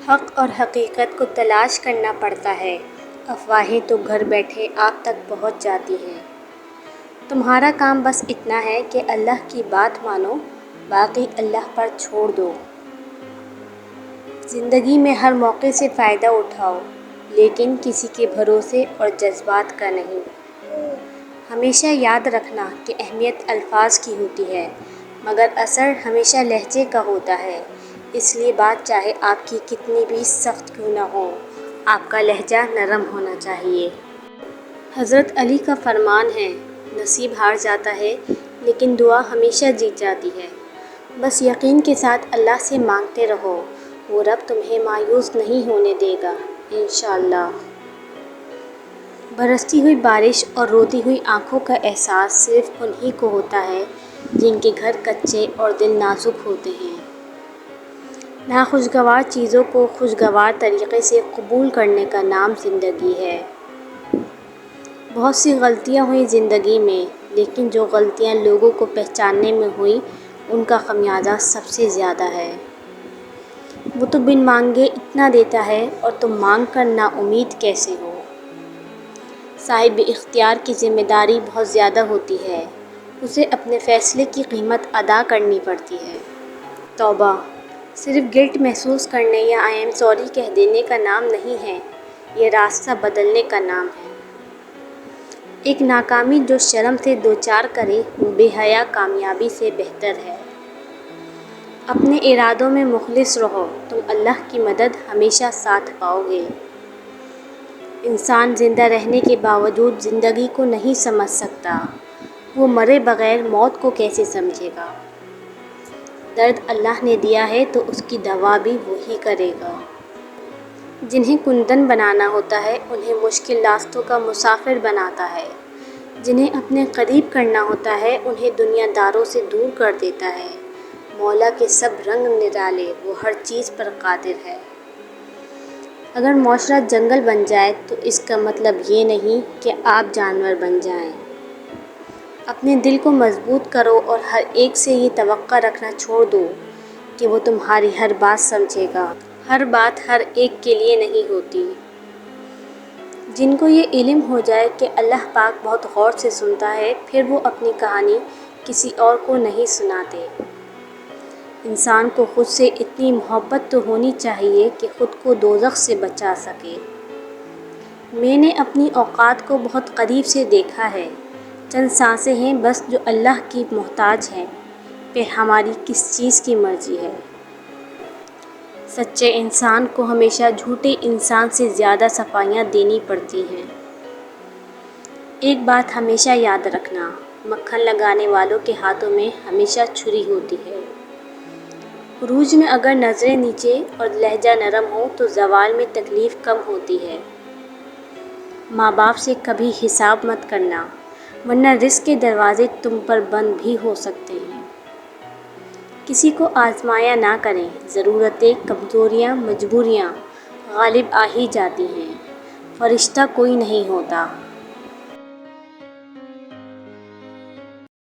حق اور حقیقت کو تلاش کرنا پڑتا ہے، افواہیں تو گھر بیٹھے آپ تک پہنچ جاتی ہیں۔ تمہارا کام بس اتنا ہے کہ اللہ کی بات مانو، باقی اللہ پر چھوڑ دو۔ زندگی میں ہر موقع سے فائدہ اٹھاؤ، لیکن کسی کے بھروسے اور جذبات کا نہیں۔ ہمیشہ یاد رکھنا کہ اہمیت الفاظ کی ہوتی ہے، مگر اثر ہمیشہ لہجے کا ہوتا ہے۔ اس لیے بات چاہے آپ کی کتنی بھی سخت کیوں نہ ہو، آپ کا لہجہ نرم ہونا چاہیے۔ حضرت علی کا فرمان ہے، نصیب ہار جاتا ہے لیکن دعا ہمیشہ جیت جاتی ہے۔ بس یقین کے ساتھ اللہ سے مانگتے رہو، وہ رب تمہیں مایوس نہیں ہونے دے گا، انشاءاللہ۔ برستی ہوئی بارش اور روتی ہوئی آنکھوں کا احساس صرف انہی کو ہوتا ہے جن کے گھر کچے اور دل نازک ہوتے ہیں۔ ناخوشگوار چیزوں کو خوشگوار طریقے سے قبول کرنے کا نام زندگی ہے۔ بہت سی غلطیاں ہوئیں زندگی میں، لیکن جو غلطیاں لوگوں کو پہچاننے میں ہوئیں ان کا خمیازہ سب سے زیادہ ہے۔ وہ تو بن مانگے اتنا دیتا ہے اور تم مانگ کر نا امید کیسے ہو۔ صاحب اختیار کی ذمہ داری بہت زیادہ ہوتی ہے، اسے اپنے فیصلے کی قیمت ادا کرنی پڑتی ہے۔ توبہ صرف گلٹ محسوس کرنے یا آئی ایم سوری کہہ دینے کا نام نہیں ہے، یہ راستہ بدلنے کا نام ہے۔ ایک ناکامی جو شرم سے دوچار کرے وہ بے حیا کامیابی سے بہتر ہے۔ اپنے ارادوں میں مخلص رہو، تم اللہ کی مدد ہمیشہ ساتھ پاؤ گے۔ انسان زندہ رہنے کے باوجود زندگی کو نہیں سمجھ سکتا، وہ مرے بغیر موت کو کیسے سمجھے گا۔ درد اللہ نے دیا ہے تو اس کی دوا بھی وہی کرے گا۔ جنہیں کندن بنانا ہوتا ہے انہیں مشکل راستوں کا مسافر بناتا ہے، جنہیں اپنے قریب کرنا ہوتا ہے انہیں دنیا داروں سے دور کر دیتا ہے۔ مولا کے سب رنگ نرالے، وہ ہر چیز پر قادر ہے۔ اگر معاشرہ جنگل بن جائے تو اس کا مطلب یہ نہیں کہ آپ جانور بن جائیں۔ اپنے دل کو مضبوط کرو اور ہر ایک سے یہ توقع رکھنا چھوڑ دو کہ وہ تمہاری ہر بات سمجھے گا۔ ہر بات ہر ایک کے لیے نہیں ہوتی۔ جن کو یہ علم ہو جائے کہ اللہ پاک بہت غور سے سنتا ہے، پھر وہ اپنی کہانی کسی اور کو نہیں سناتے۔ انسان کو خود سے اتنی محبت تو ہونی چاہیے کہ خود کو دوزخ سے بچا سکے۔ میں نے اپنی اوقات کو بہت قریب سے دیکھا ہے، چند سانسیں ہیں بس جو اللہ کی محتاج ہیں، پھر ہماری کس چیز کی مرضی ہے۔ سچے انسان کو ہمیشہ جھوٹے انسان سے زیادہ صفائیاں دینی پڑتی ہیں۔ ایک بات ہمیشہ یاد رکھنا، مکھن لگانے والوں کے ہاتھوں میں ہمیشہ چھری ہوتی ہے۔ عروج میں اگر نظریں نیچے اور لہجہ نرم ہو تو زوال میں تکلیف کم ہوتی ہے۔ ماں باپ سے کبھی حساب مت کرنا، ورنہ رزق کے دروازے تم پر بند بھی ہو سکتے ہیں۔ کسی کو آزمایا نہ کریں، ضرورتیں، کمزوریاں، مجبوریاں غالب آ ہی جاتی ہیں۔ فرشتہ کوئی نہیں ہوتا،